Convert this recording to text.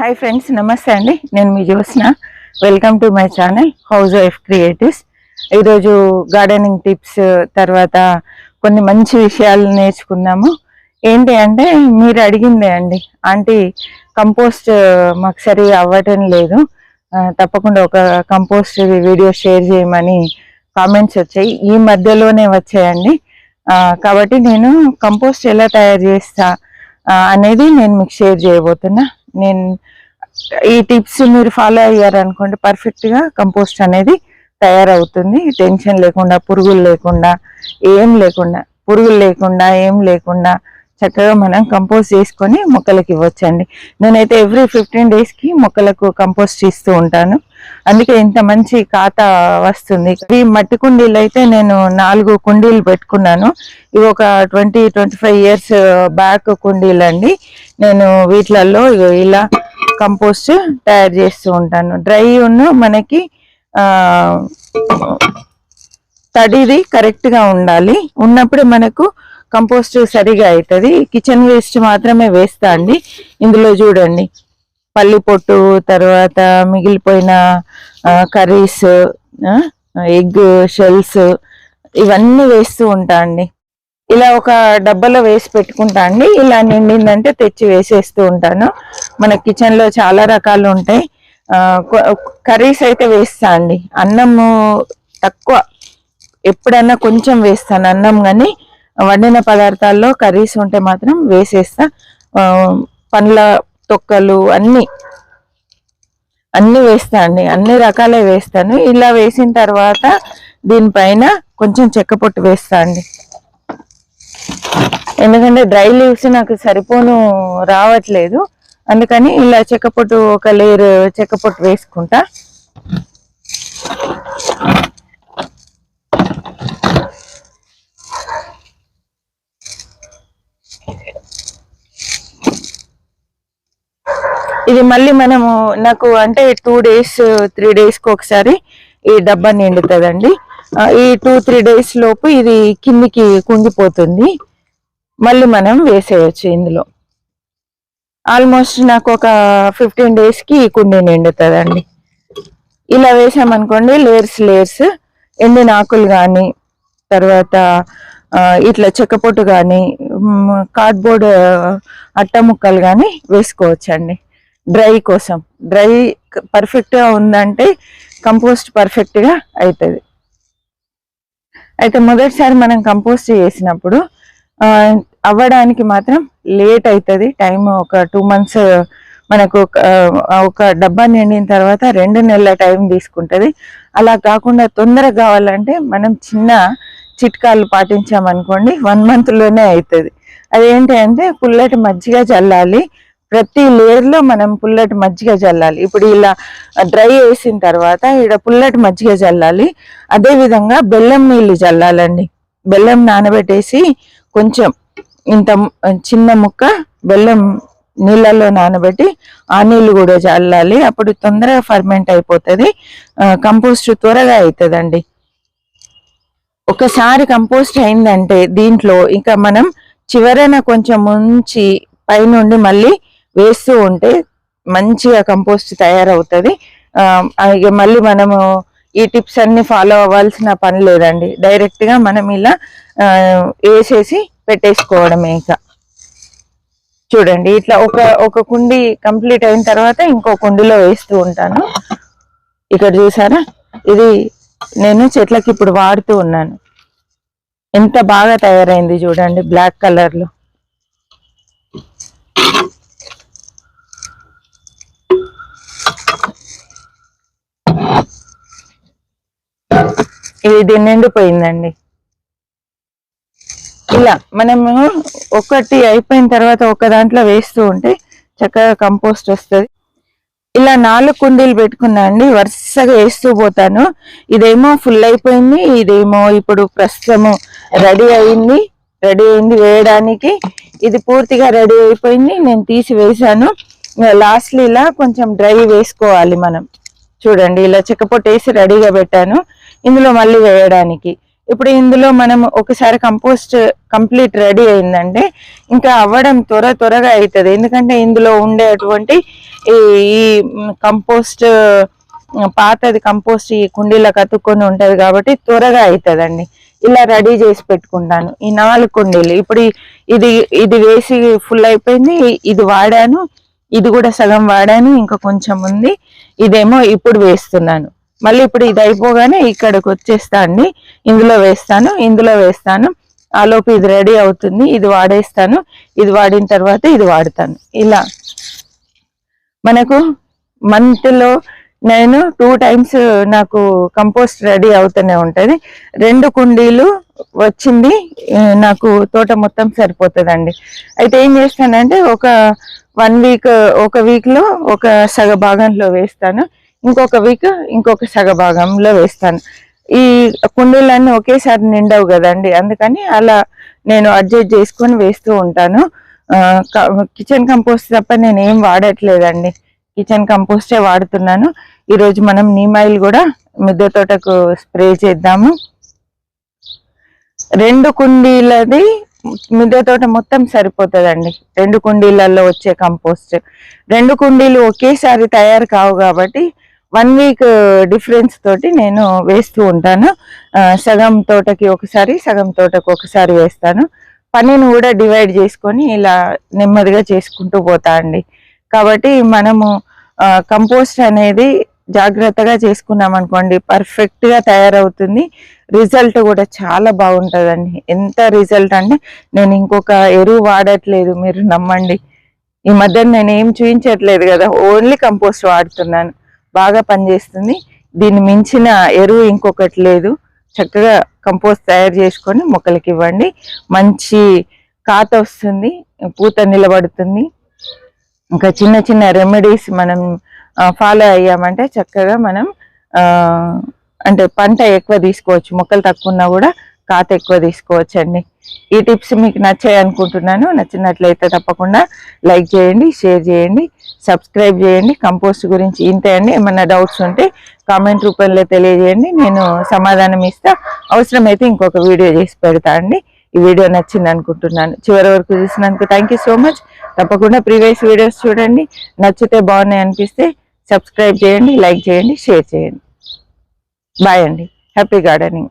Hi friends, నమస్తే అండి. నేను మీ Jyotsna. Welcome to my channel house wife creatives. ఈరోజు గార్డెనింగ్ టిప్స్ తర్వాత కొన్ని మంచి విషయాలు నేర్చుకున్నాము. ఏంటి అంటే మీరు అడిగిందే అండి, ఆంటీ కంపోస్ట్ మాకు సరిగా అవ్వటం లేదు, తప్పకుండా ఒక కంపోస్ట్ వీడియో షేర్ చేయమని కామెంట్స్ వచ్చాయి. ఈ మధ్యలోనే వచ్చాయండి. కాబట్టి నేను కంపోస్ట్ ఎలా తయారు చేస్తా అనేది నేను మీకు షేర్ చేయబోతున్నా. నేను ఈ టిప్స్ మీరు ఫాలో అయ్యారనుకోండి, పర్ఫెక్ట్గా కంపోస్ట్ అనేది తయారవుతుంది. టెన్షన్ లేకుండా, పురుగులు లేకుండా ఏం లేకుండా చక్కగా మనం కంపోస్ట్ చేసుకొని మొక్కలకి ఇవ్వచ్చండి. నేనైతే ఎవ్రీ 15 daysకి మొక్కలకు కంపోస్ట్ ఇస్తూ ఉంటాను. అందుకే ఇంత మంచి ఖాతా వస్తుంది. ఈ మట్టి కుండీలు అయితే నేను 4 కుండీలు పెట్టుకున్నాను. ఇవి ఒక 20-25 years బ్యాక్ కుండీలు అండి. నేను వీటిలలో ఇలా కంపోస్ట్ తయారు చేస్తూ ఉంటాను. డ్రై మనకి తడిది కరెక్ట్గా ఉండాలి. ఉన్నప్పుడే మనకు కంపోస్ట్ సరిగా అవుతుంది. కిచెన్ వేస్ట్ మాత్రమే వేస్తా అండి. ఇందులో చూడండి, పల్లి పొట్టు, తర్వాత మిగిలిపోయిన కర్రీస్, ఎగ్ షెల్స్, ఇవన్నీ వేస్తూ ఉంటా అండి. ఇలా ఒక డబ్బాలో వేసి పెట్టుకుంటా అండి. ఇలా నిండిందంటే తెచ్చి వేసేస్తూ ఉంటాను. మన కిచెన్లో చాలా రకాలు ఉంటాయి. కర్రీస్ అయితే వేస్తా అండి. అన్నము తక్కువ, ఎప్పుడన్నా కొంచెం వేస్తాను అన్నం, కానీ వండిన పదార్థాల్లో కర్రీస్ ఉంటే మాత్రం వేసేస్తా. పండ్ల తొక్కలు అన్నీ వేస్తా అండి. అన్ని రకాలే వేస్తాను. ఇలా వేసిన తర్వాత దీనిపైన కొంచెం చెక్క పొట్టు వేస్తా అండి. ఎందుకంటే డ్రై లీవ్స్ నాకు సరిపోను రావట్లేదు, అందుకని ఇలా చెక్కపొట్టు, ఒక లేయర్ చెక్కపొట్టు వేసుకుంటా. ఇది మళ్ళీ నాకు అంటే 2 days 3 daysకి ఒకసారి ఈ డబ్బా నిండుతుందండి. ఈ 2-3 days లోపు ఇది కిందికి కుంగిపోతుంది. మళ్ళీ మనం వేసేయచ్చు ఇందులో. ఆల్మోస్ట్ నాకు ఒక 15 daysకి ఈ కుండీ నిండుతుందండి. ఇలా వేసామనుకోండి, లేయర్స్ ఎండిన ఆకులు కానీ, తర్వాత ఇట్లా చెక్కపొట్టు కానీ, కార్డ్బోర్డ్ అట్ట ముక్కలు కానీ వేసుకోవచ్చండి. డ్రై కోసం, డ్రై పర్ఫెక్ట్గా ఉందంటే కంపోస్ట్ పర్ఫెక్ట్గా అవుతుంది. అయితే మొదటిసారి మనం కంపోస్ట్ చేసినప్పుడు అవ్వడానికి మాత్రం లేట్ అవుతుంది. టైం ఒక 2 months, మనకు ఒక డబ్బా నిండిన తర్వాత 2 నెలల టైం తీసుకుంటుంది. అలా కాకుండా తొందరగా కావాలంటే మనం చిన్న చిట్కాలు పాటించామనుకోండి, 1 monthలోనే అవుతుంది. అదేంటి అంటే పుల్లటి మజ్జిగ చల్లాలి. ప్రతి లేయర్లో మనం పుల్లటి మజ్జిగ చల్లాలి. ఇప్పుడు ఇలా డ్రై వేసిన తర్వాత ఇక్కడ పుల్లటి మజ్జిగ చల్లాలి. అదేవిధంగా బెల్లం నీళ్ళు చల్లాలండి. బెల్లం నానబెట్టేసి కొంచెం ఇంత చిన్న ముక్క బెల్లం నీళ్ళల్లో నానబెట్టి ఆ నీళ్ళు కూడా చల్లాలి. అప్పుడు తొందరగా ఫర్మెంట్ అయిపోతుంది, కంపోస్ట్ త్వరగా అవుతుందండి. ఒకసారి కంపోస్ట్ అయిందంటే దీంట్లో ఇంకా మనం చివరన కొంచెం ముంచి పైనుండి మళ్ళీ వేస్తూ ఉంటే మంచిగా కంపోస్ట్ తయారవుతుంది. ఇక మళ్ళీ మనము ఈ టిప్స్ అన్ని ఫాలో అవ్వాల్సిన పని లేదండి. డైరెక్ట్గా మనం ఇలా వేసేసి పెట్టేసుకోవడమే. ఇక చూడండి, ఇట్లా ఒక కుండీ కంప్లీట్ అయిన తర్వాత ఇంకో కుండీలో వేస్తూ ఉంటాను. ఇక్కడ చూసారా, ఇది నేను చెట్లకి ఇప్పుడు వాడుతూ ఉన్నాను. ఎంత బాగా తయారైంది చూడండి, బ్లాక్ కలర్లో. ఇది నిండిపోయిందండి. ఇలా మనము ఒకటి అయిపోయిన తర్వాత ఒక దాంట్లో వేస్తూ ఉంటే చక్కగా కంపోస్ట్ వస్తుంది. ఇలా 4 కుండీలు పెట్టుకున్నా అండి, వరుసగా వేస్తూ పోతాను. ఇదేమో ఫుల్ అయిపోయింది, ఇదేమో ఇప్పుడు ప్రస్తుతము రెడీ అయింది వేయడానికి. ఇది పూర్తిగా రెడీ అయిపోయింది, నేను తీసి వేసాను. లాస్ట్లో ఇలా కొంచెం డ్రై వేసుకోవాలి మనం. చూడండి, ఇలా చెక్కపొట్టు వేసి రెడీగా పెట్టాను. ఇందులో మళ్ళీ వేయడానికి ఇప్పుడు ఇందులో మనం ఒకసారి కంపోస్ట్ కంప్లీట్ రెడీ అయిందంటే ఇంకా అవ్వడం త్వరగా అవుతుంది. ఎందుకంటే ఇందులో ఉండేటువంటి ఈ కంపోస్ట్ పాతది కంపోస్ట్ ఈ కుండీలకు అతుక్కొని ఉంటది కాబట్టి త్వరగా అవుతుందండి. ఇలా రెడీ చేసి పెట్టుకుంటాను ఈ 4 కుండీలు. ఇప్పుడు ఇది ఇది వేసి ఫుల్ అయిపోయింది. ఇది వాడాను, ఇది కూడా సగం వాడాను, ఇంకా కొంచెం ఉంది. ఇదేమో ఇప్పుడు వేస్తున్నాను. మళ్ళీ ఇప్పుడు ఇది అయిపోగానే ఇక్కడికి వచ్చేస్తా అండి. ఇందులో వేస్తాను. ఆలోపు ఇది రెడీ అవుతుంది. ఇది వాడేస్తాను. ఇది వాడిన తర్వాత ఇది వాడతాను. ఇలా మనకు మంత్లో నేను 2 టైమ్స్ నాకు కంపోస్ట్ రెడీ అవుతూనే ఉంటది. 2 కుండీలు వచ్చింది నాకు తోట మొత్తం సరిపోతుందండి. అయితే ఏం చేస్తానంటే ఒక 1 వీక్, ఒక వీక్ లో ఒక సగ భాగంలో వేస్తాను, ఇంకొక వీక్ ఇంకొక సగ భాగంలో వేస్తాను. ఈ కుండీలన్నీ ఒకేసారి నిండవు కదండి, అందుకని అలా నేను అడ్జస్ట్ చేసుకొని వేస్తూ ఉంటాను. కిచెన్ కంపోస్ట్ తప్ప నేను ఏం వాడట్లేదండి, కిచెన్ కంపోస్టే వాడుతున్నాను. ఈరోజు మనం నీమ్ ఆయిల్ కూడా మిద్దె తోటకు స్ప్రే చేద్దాము. 2 కుండీలది మిద్దె తోట మొత్తం సరిపోతుందండి. 2 కుండీలలో వచ్చే కంపోస్ట్. 2 కుండీలు ఒకేసారి తయారు కావు కాబట్టి 1 వీక్ డిఫరెన్స్ తోటి నేను వేస్తూ ఉంటాను. సగం తోటకి ఒకసారి, సగం తోటకు ఒకసారి వేస్తాను. పనిని కూడా డివైడ్ చేసుకొని ఇలా నెమ్మదిగా చేసుకుంటూ పోతా అండి. కాబట్టి మనము కంపోస్ట్ అనేది జాగ్రత్తగా చేసుకున్నాం అనుకోండి, పర్ఫెక్ట్ గా తయారవుతుంది. రిజల్ట్ కూడా చాలా బాగుంటుందండి. ఎంత రిజల్ట్ అంటే నేను ఇంకొక ఎరువు వాడట్లేదు, మీరు నమ్మండి. ఈ మధ్య నేను ఏం చూపించట్లేదు కదా, ఓన్లీ కంపోస్ట్ వాడుతున్నాను. బాగా పనిచేస్తుంది. దీన్ని మించిన ఎరువు ఇంకొకటి లేదు. చక్కగా కంపోస్ట్ తయారు చేసుకొని మొక్కలకి ఇవ్వండి. మంచి కాత వస్తుంది, పూత నిలబడుతుంది. ఇంకా చిన్న చిన్న రెమెడీస్ మనం ఫాలో అయ్యామంటే చక్కగా మనం అంటే పంట ఎక్కువ తీసుకోవచ్చు. మొక్కలు తక్కువ ఉన్నా కూడా కాత ఎక్కువ తీసుకోవచ్చు అండి. ఈ టిప్స్ మీకు నచ్చాయి అనుకుంటున్నాను. నచ్చినట్లయితే తప్పకుండా లైక్ చేయండి, షేర్ చేయండి, సబ్స్క్రైబ్ చేయండి. కంపోస్ట్ గురించి ఇంతే అండి. ఏమన్నా డౌట్స్ ఉంటే కామెంట్ రూపంలో తెలియజేయండి, నేను సమాధానం ఇస్తా. అవసరమైతే ఇంకొక వీడియో చేసి పెడతా అండి. ఈ వీడియో నచ్చింది అనుకుంటున్నాను. చివరి వరకు చూసినందుకు థ్యాంక్ యూ సో మచ్. తప్పకుండా ప్రీవియస్ వీడియోస్ చూడండి. నచ్చితే బాగున్నాయి అనిపిస్తే సబ్స్క్రైబ్ చేయండి, లైక్ చేయండి, షేర్ చేయండి. బాయ్ అండి. Happy gardening.